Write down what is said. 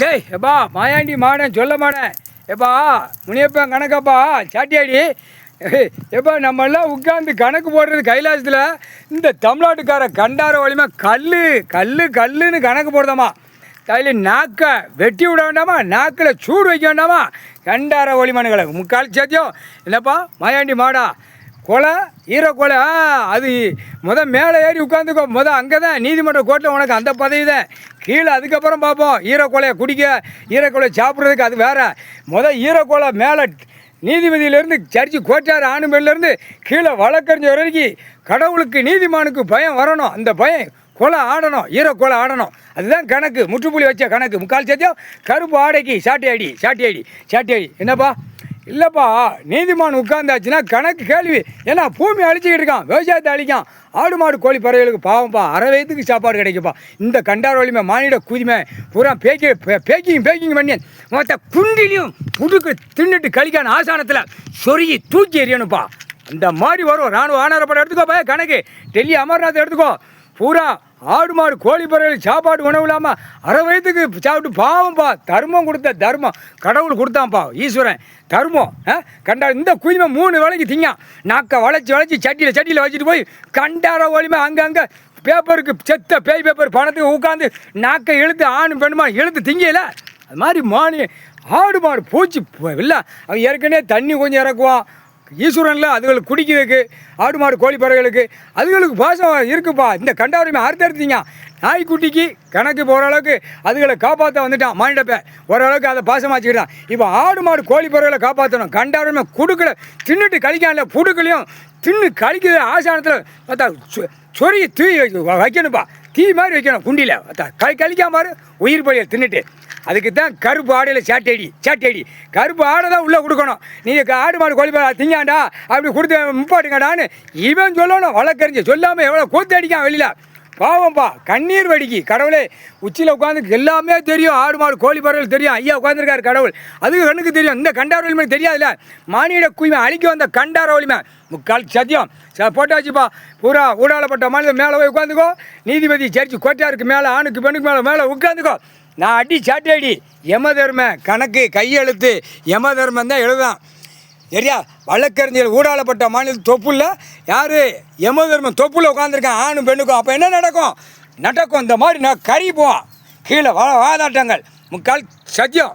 டேய் எப்பா மாயாண்டி மாடன் சொல்ல மாட்டேன் எப்பா முனியப்பா கணக்கப்பா சாட்டியாடி எப்பா நம்மெல்லாம் உட்காந்து கணக்கு போடுறது கைலாசத்தில் இந்த தமிழ்நாட்டுக்கார கண்டார வலிமை கல்லுன்னு கணக்கு போடுதாமா. கையில் நாக்கை வெட்டி விட வேண்டாமா, நாக்கில் சூடு வைக்க வேண்டாமா, கண்டார ஒளிமனுகளை முக்கால் சத்தியம் என்னப்பா மாயாண்டி மாடா கொலை ஈரக்கொலை. அது மேலே ஏறி உட்காந்துக்கோ, அங்கே தான் நீதிமன்ற கோர்ட்டில் உனக்கு அந்த பதவி தான். கீழே அதுக்கப்புறம் பார்ப்போம் ஈரக்கொலையை குடிக்க, ஈரக்கொலை சாப்பிட்றதுக்கு அது வேறு. ஈரக்கொலை மேலே நீதிபதியிலேருந்து சர்ச்சு கோட்டார் ஆணுமேலேருந்து கீழே வழக்கறிஞர் வரைக்கும் கடவுளுக்கு நீதிமானுக்கு பயம் வரணும். அந்த பயம் கொலை ஆடணும், ஈரக்கொலை ஆடணும். அதுதான் கணக்கு, முற்றுப்புள்ளி வச்ச கணக்கு. முக்கால் சத்தியம் கருப்பு ஆடைக்கு சாட்டி அடி என்னப்பா இல்லைப்பா. நீதிமான் உட்கார்ந்தாச்சுன்னா கணக்கு கேள்வி. ஏன்னா பூமி அழிச்சிக்கிட்டு இருக்கான், விவசாயத்தை அழிக்கான், ஆடு மாடு கோழி பறவைகளுக்கு பாவம்ப்பா, அரை வயதுக்கு சாப்பாடு கிடைக்குப்பா. இந்த கண்டார் வலிமை மானிட குதிமை பூரா பேக்கிங் பண்ணி மொத்த குண்டிலையும் புடுக்கு தின்னுட்டு கழிக்கான ஆசானத்தில் சொருகி தூக்கி எறியணுப்பா. அந்த மாதிரி வரும் இராணுவ ஆணரப்படம் எடுத்துக்கோ. கணக்கு டெல்லி அமர்நாத் எடுத்துக்கோ. பூரா ஆடு மாடு கோழி பறவைகள் சாப்பாடு உணவு இல்லாமல் அரை வயதுக்கு சாப்பிட்டு பாவம்ப்பா. தர்மம் கொடுத்த தர்மம் கடவுள் கொடுத்தான்ப்பா, ஈஸ்வரன் தர்மம். கண்டா இந்த குயிமை 3 வேளைக்கு திங்கான். நாக்கை வளைச்சி சட்டியில் வச்சுட்டு போய் கண்டார ஒளிமை அங்கங்கே பேப்பருக்கு செத்த பேய் பேப்பர் பணத்துக்கு உட்காந்து நாக்கை இழுத்து ஆணு பெண்ணுமா இழுத்து திங்கல. அது மாதிரி ஆடு மாடு பூச்சி இல்லை. அவன் ஏற்கனவே தண்ணி கொஞ்சம் இறக்குவான் ஈஸ்வரனில், அதுகளுக்கு குடிக்கிறதுக்கு ஆடு மாடு கோழி பறவைகளுக்கு அதுகளுக்கு பாசம் இருக்குப்பா. இந்த கண்டாவரிமை அறுத்தறுத்தீங்க. நாய்க்குட்டிக்கு கணக்கு போகிற அளவுக்கு அதுகளை காப்பாற்ற வந்துட்டான் மானிடப்ப, ஓரளவுக்கு அதை பாசமாச்சுக்கிட்டான். இப்போ ஆடு மாடு கோழி பறவைகளை காப்பாற்றணும். கண்டாவரிமை குடுக்கலை தின்னுட்டு கழிக்கான்ல, புடுக்கலையும் தின்னு கழிக்குது ஆசானத்தில் பார்த்தா சொறி தூய் வைக்கணும்ப்பா. தீ மாதிரி வைக்கணும் குண்டியில். கழிக்காம பாரு உயிர் பழியை தின்னுட்டு. அதுக்கு தான் கருப்பு ஆடையில் சாட்டி கருப்பு ஆடை தான் உள்ளே கொடுக்கணும். நீங்கள் ஆடு மாடு கோழி திங்காண்டா அப்படி கொடுத்து முப்பாட்டுங்கடான்னு இவன் சொல்லணும். வழக்கறிஞ்சு சொல்லாமல் எவ்வளோ கூத்து அடிக்கான் வெளியில். பாவம்ப்பா, கண்ணீர் வடிக்கி. கடவுளே உச்சியில் உட்காந்து எல்லாமே தெரியும், ஆடு மாடு கோழி பறவைகள் தெரியும். ஐயா உட்காந்துருக்காரு கடவுள், அதுக்கு கண்ணுக்கு தெரியும். இந்த கண்டார வலிமை தெரியாதுல்ல. மானிட குயிமை அழிக்க வந்த கண்டார வலிமை முக்கால் சத்தியம் போட்டாச்சுப்பா. பூரா ஊடாளப்பட்ட மாநிலம் மேலே போய் உட்காந்துக்கோ. நீதிபதி சர்ச்சு கோட்டாருக்கு மேலே ஆணுக்கு பெண்ணுக்கு மேலே உட்காந்துக்கோ. நான் சாட்டி அடி யம தர்ம கணக்கு கையெழுத்து யம தர்மம் தான் எழுதான் சரியா. வழக்கறிஞர் ஊடாளப்பட்ட மாநில தொப்புல யார் யம தர்மம் தொப்புல உட்காந்துருக்கேன் ஆணும் பெண்ணுக்கும். அப்போ என்ன நடக்கும் இந்த மாதிரி நான் கறி போவான் கீழே வாதாட்டங்கள் முக்கால் சத்தியம்.